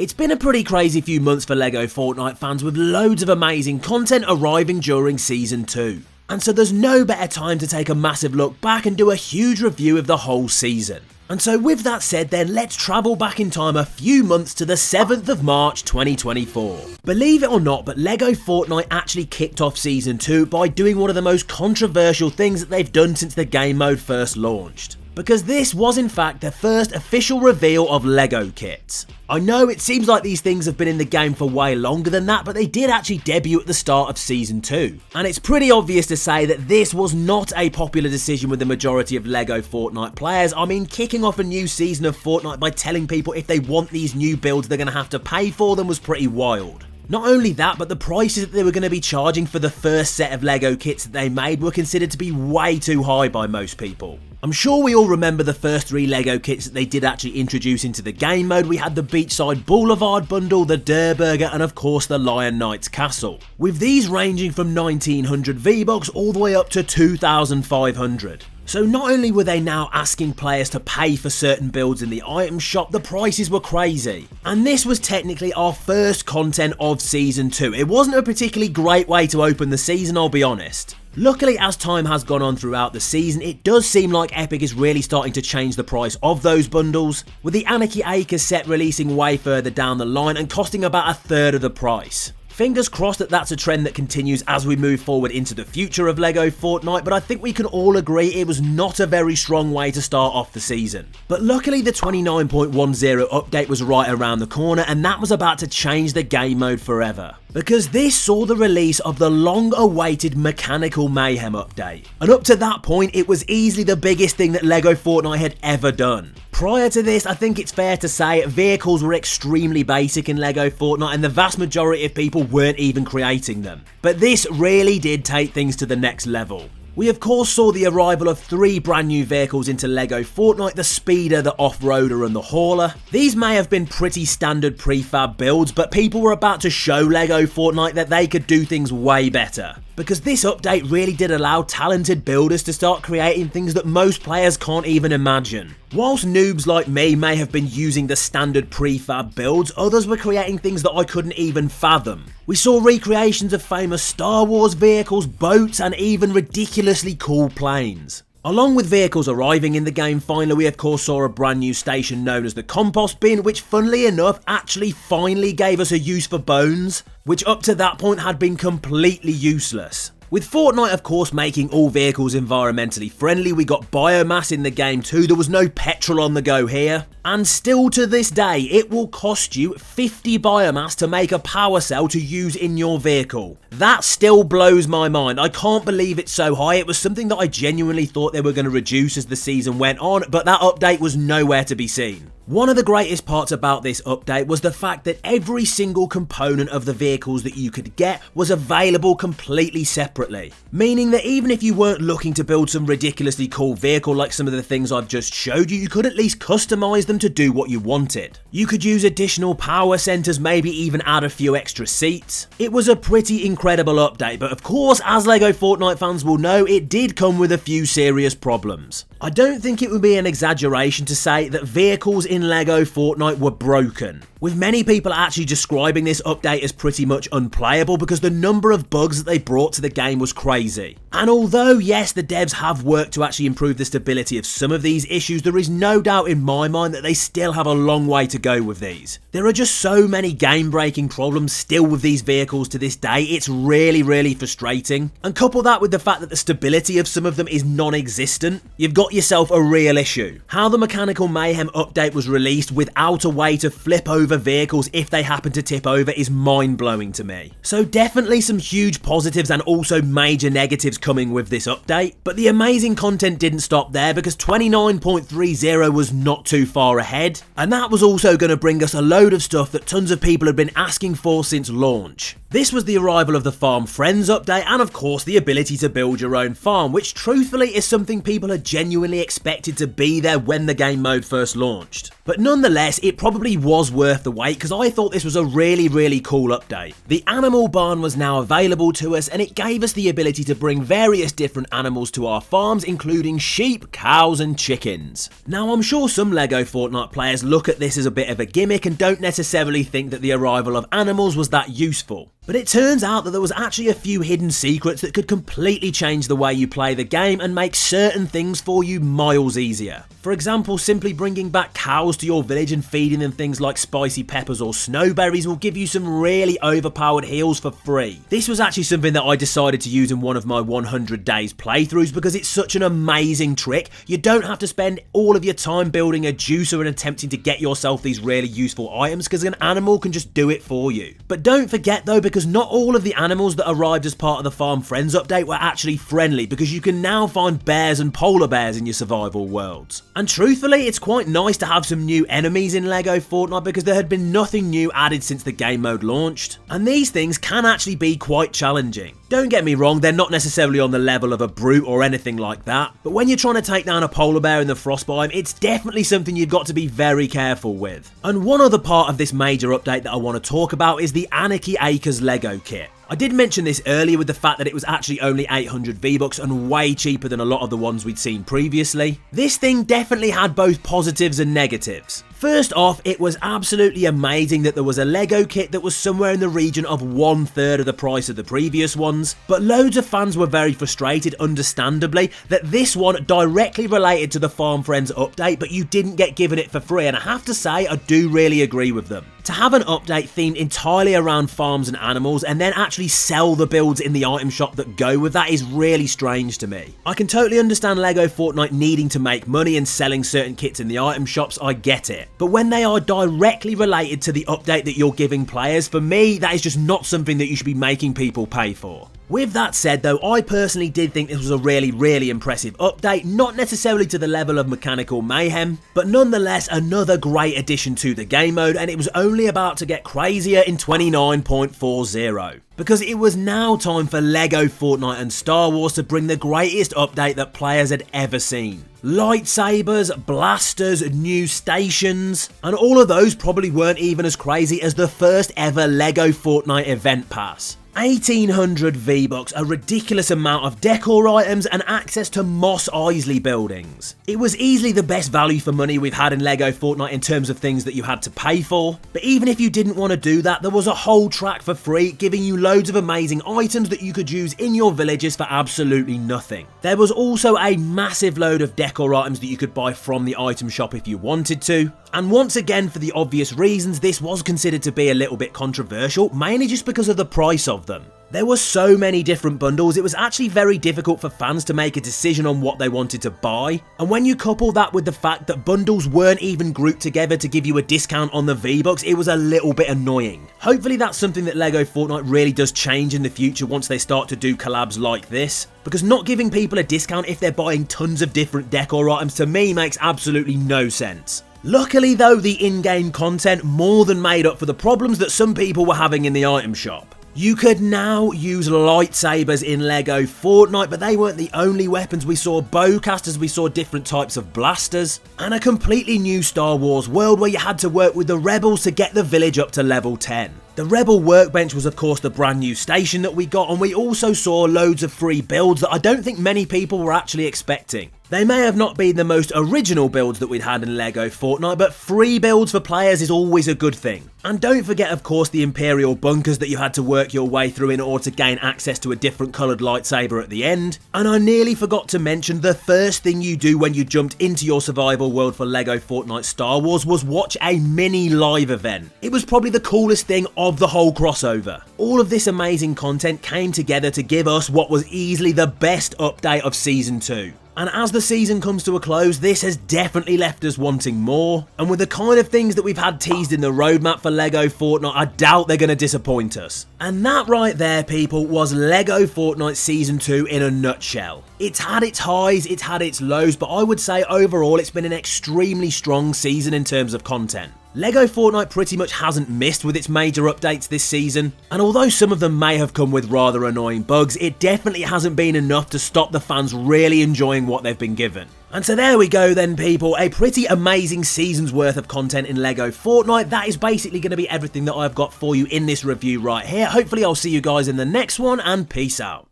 It's been a pretty crazy few months for Lego Fortnite fans, with loads of amazing content arriving during Season 2. And so there's no better time to take a massive look back and do a huge review of the whole season. And so with that said then, let's travel back in time a few months to the 7th of March 2024. Believe it or not, but Lego Fortnite actually kicked off Season 2 by doing one of the most controversial things that they've done since the game mode first launched. Because this was in fact the first official reveal of Lego kits. I know it seems like these things have been in the game for way longer than that, but they did actually debut at the start of Season 2. And it's pretty obvious to say that this was not a popular decision with the majority of Lego Fortnite players. I mean, kicking off a new season of Fortnite by telling people if they want these new builds they're going to have to pay for them was pretty wild. Not only that, but the prices that they were going to be charging for the first set of Lego kits that they made were considered to be way too high by most people. I'm sure we all remember the first 3 Lego kits that they did actually introduce into the game mode. We had the Beachside Boulevard bundle, the Durr Burger, and of course the Lion Knight's Castle. With these ranging from 1900 V-Bucks all the way up to 2500. So not only were they now asking players to pay for certain builds in the item shop, the prices were crazy. And this was technically our first content of Season 2. It wasn't a particularly great way to open the season, I'll be honest. Luckily, as time has gone on throughout the season, it does seem like Epic is really starting to change the price of those bundles, with the Anarchy Acres set releasing way further down the line and costing about a third of the price. Fingers crossed that that's a trend that continues as we move forward into the future of Lego Fortnite, but I think we can all agree it was not a very strong way to start off the season. But luckily the 29.10 update was right around the corner, and that was about to change the game mode forever. Because this saw the release of the long-awaited Mechanical Mayhem update. And up to that point, it was easily the biggest thing that Lego Fortnite had ever done. Prior to this, I think it's fair to say vehicles were extremely basic in Lego Fortnite, and the vast majority of people weren't even creating them. But this really did take things to the next level. We of course saw the arrival of 3 brand new vehicles into Lego Fortnite: the Speeder, the Off-Roader and the Hauler. These may have been pretty standard prefab builds, but people were about to show Lego Fortnite that they could do things way better. Because this update really did allow talented builders to start creating things that most players can't even imagine. Whilst noobs like me may have been using the standard prefab builds, others were creating things that I couldn't even fathom. We saw recreations of famous Star Wars vehicles, boats and even ridiculously cool planes. Along with vehicles arriving in the game, finally we of course saw a brand new station known as the Compost Bin, which funnily enough actually finally gave us a use for bones, which up to that point had been completely useless. With Fortnite of course making all vehicles environmentally friendly, we got biomass in the game too. There was no petrol on the go here. And still to this day, it will cost you 50 biomass to make a power cell to use in your vehicle. That still blows my mind. I can't believe it's so high. It was something that I genuinely thought they were going to reduce as the season went on, but that update was nowhere to be seen. One of the greatest parts about this update was the fact that every single component of the vehicles that you could get was available completely separately. Meaning that even if you weren't looking to build some ridiculously cool vehicle like some of the things I've just showed you, you could at least customize them to do what you wanted. You could use additional power centers, maybe even add a few extra seats. It was a pretty incredible update, but of course, as Lego Fortnite fans will know, it did come with a few serious problems. I don't think it would be an exaggeration to say that vehicles in Lego Fortnite were broken, with many people actually describing this update as pretty much unplayable because the number of bugs that they brought to the game was crazy. And although yes, the devs have worked to actually improve the stability of some of these issues, there is no doubt in my mind that they still have a long way to go with these. There are just so many game-breaking problems still with these vehicles to this day. It's really frustrating. And couple that with the fact that the stability of some of them is non-existent, you've got yourself a real issue. How the Mechanical Mayhem update was released without a way to flip over vehicles if they happen to tip over is mind-blowing to me. So definitely some huge positives and also major negatives coming with this update, but the amazing content didn't stop there, because 29.30 was not too far ahead, and that was also going to bring us a load of stuff that tons of people had been asking for since launch. This was the arrival of the Farm Friends update, and of course the ability to build your own farm, which truthfully is something people had genuinely expected to be there when the game mode first launched. But nonetheless, it probably was worth worth the wait because I thought this was a really cool update. The animal barn was now available to us, and it gave us the ability to bring various different animals to our farms, including sheep, cows and chickens. Now I'm sure some Lego Fortnite players look at this as a bit of a gimmick and don't necessarily think that the arrival of animals was that useful. But it turns out that there was actually a few hidden secrets that could completely change the way you play the game and make certain things for you miles easier. For example, simply bringing back cows to your village and feeding them things like spicy peppers or snowberries will give you some really overpowered heals for free. This was actually something that I decided to use in one of my 100 days playthroughs because it's such an amazing trick. You don't have to spend all of your time building a juicer and attempting to get yourself these really useful items because an animal can just do it for you. But don't forget though, because not all of the animals that arrived as part of the Farm Friends update were actually friendly, because you can now find bears and polar bears in your survival worlds. And truthfully, it's quite nice to have some new enemies in Lego Fortnite because there had been nothing new added since the game mode launched, and these things can actually be quite challenging. Don't get me wrong, they're not necessarily on the level of a brute or anything like that, but when you're trying to take down a polar bear in the frost biome, it's definitely something you've got to be very careful with. And one other part of this major update that I want to talk about is the Anarchy Acres Lego kit. I did mention this earlier with the fact that it was actually only 800 V-Bucks and way cheaper than a lot of the ones we'd seen previously. This thing definitely had both positives and negatives. First off, it was absolutely amazing that there was a Lego kit that was somewhere in the region of 1/3 of the price of the previous ones, but loads of fans were very frustrated, understandably, that this one directly related to the Farm Friends update, but you didn't get given it for free, and I have to say, I do really agree with them. To have an update themed entirely around farms and animals and then actually sell the builds in the item shop that go with that is really strange to me. I can totally understand Lego Fortnite needing to make money and selling certain kits in the item shops, I get it. But when they are directly related to the update that you're giving players, for me, that is just not something that you should be making people pay for. With that said though, I personally did think this was a really impressive update, not necessarily to the level of Mechanical Mayhem, but nonetheless another great addition to the game mode, and it was only about to get crazier in 29.40. Because it was now time for Lego Fortnite and Star Wars to bring the greatest update that players had ever seen. Lightsabers, blasters, new stations, and all of those probably weren't even as crazy as the first ever Lego Fortnite event pass. 1800 V-Bucks, a ridiculous amount of decor items, and access to Mos Eisley buildings. It was easily the best value for money we've had in Lego Fortnite in terms of things that you had to pay for, but even if you didn't want to do that, there was a whole track for free, giving you loads of amazing items that you could use in your villages for absolutely nothing. There was also a massive load of decor items that you could buy from the item shop if you wanted to, and once again, for the obvious reasons, this was considered to be a little bit controversial, mainly just because of the price of them. There were so many different bundles, it was actually very difficult for fans to make a decision on what they wanted to buy, and when you couple that with the fact that bundles weren't even grouped together to give you a discount on the V-Bucks, it was a little bit annoying. Hopefully that's something that Lego Fortnite really does change in the future once they start to do collabs like this, because not giving people a discount if they're buying tons of different decor items to me makes absolutely no sense. Luckily though, the in-game content more than made up for the problems that some people were having in the item shop. You could now use lightsabers in Lego Fortnite, but they weren't the only weapons. We saw bowcasters, we saw different types of blasters, and a completely new Star Wars world where you had to work with the rebels to get the village up to level 10. The Rebel Workbench was of course the brand new station that we got, and we also saw loads of free builds that I don't think many people were actually expecting. They may have not been the most original builds that we'd had in Lego Fortnite, but free builds for players is always a good thing. And don't forget of course the Imperial bunkers that you had to work your way through in order to gain access to a different coloured lightsaber at the end. And I nearly forgot to mention the first thing you do when you jumped into your survival world for Lego Fortnite Star Wars was watch a mini live event. It was probably the coolest thing of the whole crossover. All of this amazing content came together to give us what was easily the best update of Season 2. And as the season comes to a close, this has definitely left us wanting more. And with the kind of things that we've had teased in the roadmap for Lego Fortnite, I doubt they're going to disappoint us. And that right there, people, was Lego Fortnite Season 2 in a nutshell. It's had its highs, it's had its lows, but I would say overall it's been an extremely strong season in terms of content. Lego Fortnite pretty much hasn't missed with its major updates this season, and although some of them may have come with rather annoying bugs, it definitely hasn't been enough to stop the fans really enjoying what they've been given. And so there we go then, people, a pretty amazing season's worth of content in Lego Fortnite. That is basically going to be everything that I've got for you in this review right here. Hopefully I'll see you guys in the next one, and peace out.